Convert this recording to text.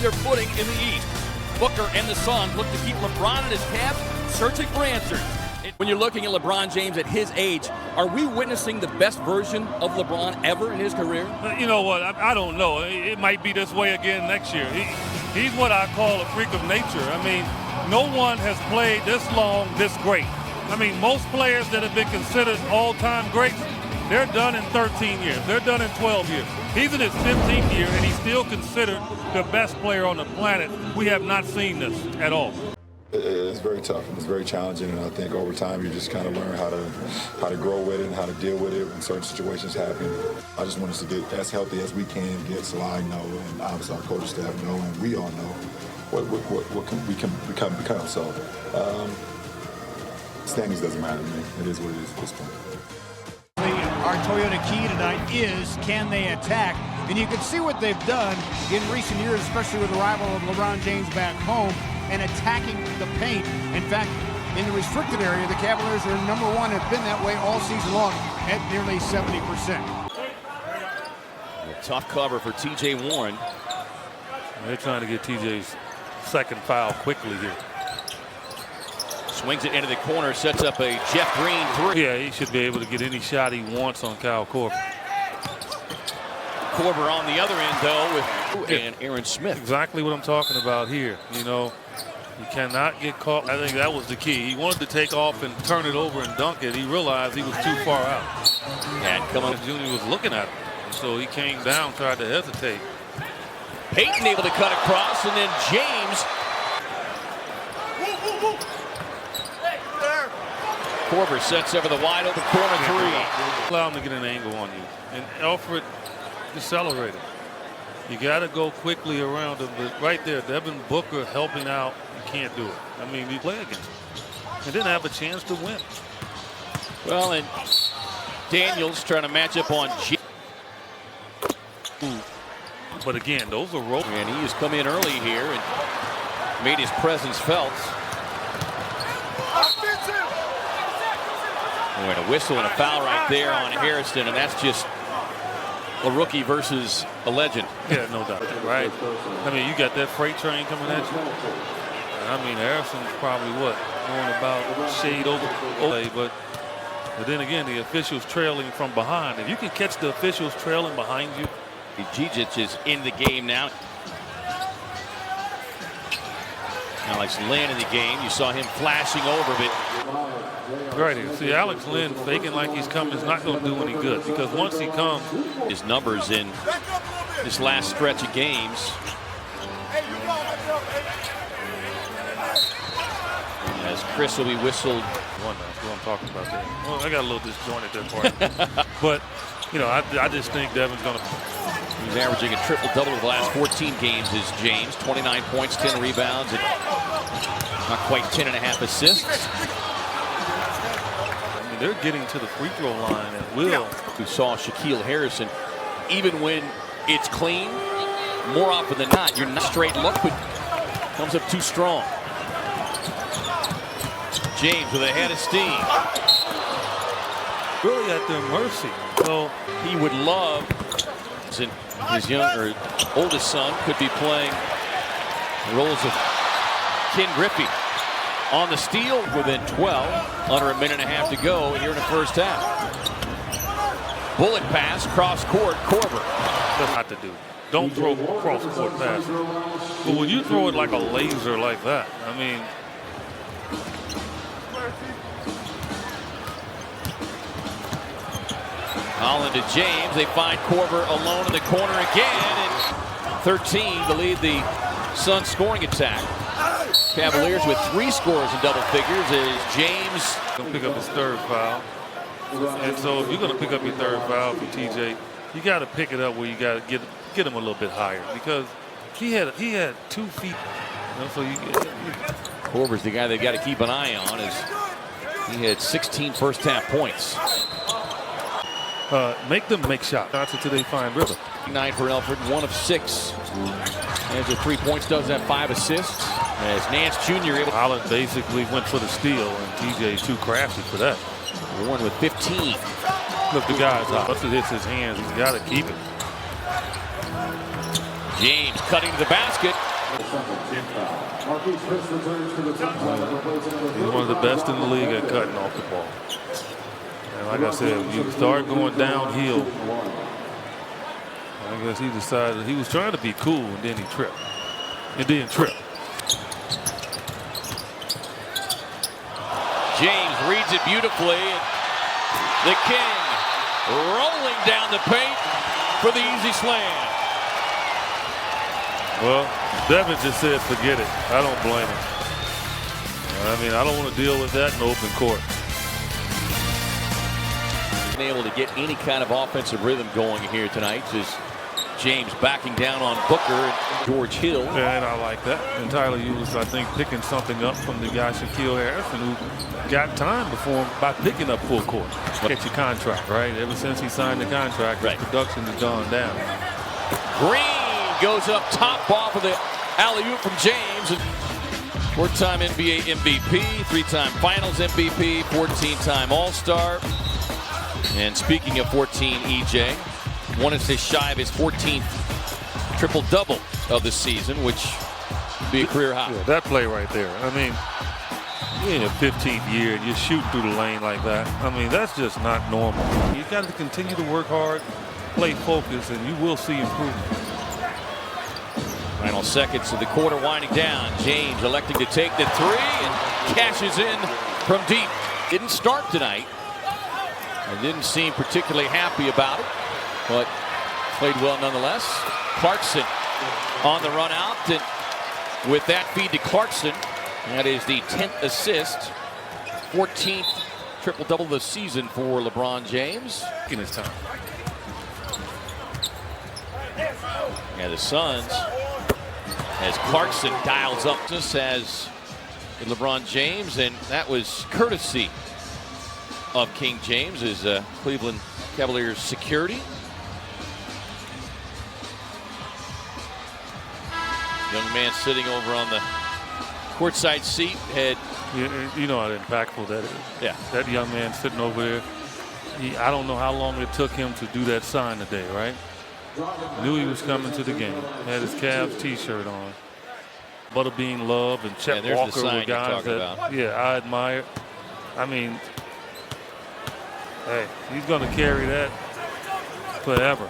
their footing in the East. Booker and the Suns look to keep LeBron and his Cavs searching for answers. When you're looking at LeBron James at his age, are we witnessing the best version of LeBron ever in his career? You know what? I don't know. It might be this way again next year. He's what I call a freak of nature. I mean, no one has played this long, this great. I mean, most players that have been considered all-time greats, they're done in 13 years. They're done in 12 years. He's in his 15th year, and he's still considered the best player on the planet. We have not seen this at all. It's very tough and it's very challenging, and I think over time you just kind of learn how to grow with it and how to deal with it when certain situations happen. I just want us to get as healthy as we can get, so I know, and obviously our coaching staff know, and we all know what we can become. So standings doesn't matter to me. It is what it is at this point. Our Toyota key tonight is, can they attack? And you can see what they've done in recent years, especially with the arrival of LeBron James back home and attacking the paint. In fact, in the restricted area, the Cavaliers are number one, have been that way all season long at nearly 70%. A tough cover for T.J. Warren. They're trying to get T.J.'s second foul quickly here. Swings it into the corner, sets up a Jeff Green three. Yeah, he should be able to get any shot he wants on Kyle Korver. Korver on the other end, though, with and Aaron Smith. Exactly what I'm talking about here. You know, you cannot get caught. I think that was the key. He wanted to take off and turn it over and dunk it. He realized he was too far out. And coming, Junior was looking at him, so he came down, tried to hesitate. Payton able to cut across, and then James. Korver sets over the wide open corner three. Allow him to get an angle on you, and Alfred decelerated. You got to go quickly around him, but right there, Devin Booker helping out, you can't do it. I mean, you play against him and didn't have a chance to win. Well, and Daniels trying to match up on G. But again, those are rope. And he has come in early here and made his presence felt. And a whistle and a foul right there on Harrison, and that's just a rookie versus a legend. Yeah, no doubt, right? I mean, you got that freight train coming at you. I mean, Harrison's probably what, going about shade over, but then again, the officials trailing from behind. If you can catch the officials trailing behind you. Jijic is in the game now. Alex Lynn in the game. You saw him flashing over, but right here. See, Alex Lynn faking like he's coming is not going to do any good, because once he comes, his numbers in this last stretch of games. As Chris will be whistled. One, that's what I'm talking about there. Well, I got a little disjointed there part. But, you know, I just think Devin's going to. He's averaging a triple-double the last 14 games is James. 29 points, 10 rebounds, and not quite 10.5 assists. I mean, they're getting to the free throw line at will. We saw Shaquille Harrison, even when it's clean, more often than not, you're not straight look, but comes up too strong. James with a head of steam. Really at their mercy. So he would love, his oldest son could be playing the roles of Ken Griffey on the steal within 12, under a minute and a half to go here in the first half. Bullet pass, cross court, Korver. That's not to do. Don't throw cross court passes. But when you throw it like a laser like that, I mean. Holland to James. They find Korver alone in the corner again. And 13 to lead the Suns scoring attack. Cavaliers with 3 scores in double figures as James Gonna pick up his third foul. And so if you're gonna pick up your third foul for TJ, you gotta pick it up where you gotta get him a little bit higher, because he had 2 feet. You know, so Korver's the guy they've got to keep an eye on, as he had 16 first half points. Make them make shots until they find rhythm. 9 for Elford, 1 of 6. There's a 3 points, does have 5 assists. As Nance Jr. able. Holland basically went for the steal, and TJ's too crafty for that. Warren with 15. Look, the guy's out. Once it hits his hands, he's got to keep it. James cutting to the basket. He's one of the best in the league at cutting off the ball. And like I said, when you start going downhill, I guess he decided he was trying to be cool, and then he tripped. James reads it beautifully. The King rolling down the paint for the easy slam. Well, Devin just said forget it. I don't blame him. I mean, I don't want to deal with that in open court. Been able to get any kind of offensive rhythm going here tonight. Just James backing down on Booker and George Hill. Yeah, and I like that. And Tyler was, I think, picking something up from the guy Shaquille Harrison, who got time before him by picking up full court. Get your contract, right? Ever since he signed the contract, his production has gone down. Green goes up top off of the alley-oop from James. Four-time NBA MVP, three-time Finals MVP, 14-time All-Star. And speaking of 14, EJ, one assist shy of his 14th triple-double of the season, which would be a career high. Yeah, that play right there. I mean, you're in your 15th year and you're shooting through the lane like that. I mean, that's just not normal. You've got to continue to work hard, play focus, and you will see improvement. Final seconds of the quarter winding down. James electing to take the three and cashes in from deep. Didn't start tonight and didn't seem particularly happy about it, but played well nonetheless. Clarkson on the run out, and with that feed to Clarkson, that is the 10th assist, 14th triple-double this season for LeBron James. In his time. Yeah, the Suns, as Clarkson dials up, just as LeBron James, and that was courtesy of King James, his Cleveland Cavaliers security. Young man sitting over on the courtside seat had. You know how impactful that is. Yeah. That young man sitting over there. I don't know how long it took him to do that sign today, right? Knew he was coming to the game. Had his Cavs t-shirt on. Butterbean Love and Chet Walker were guys that I admire. I mean, hey, he's going to carry that forever.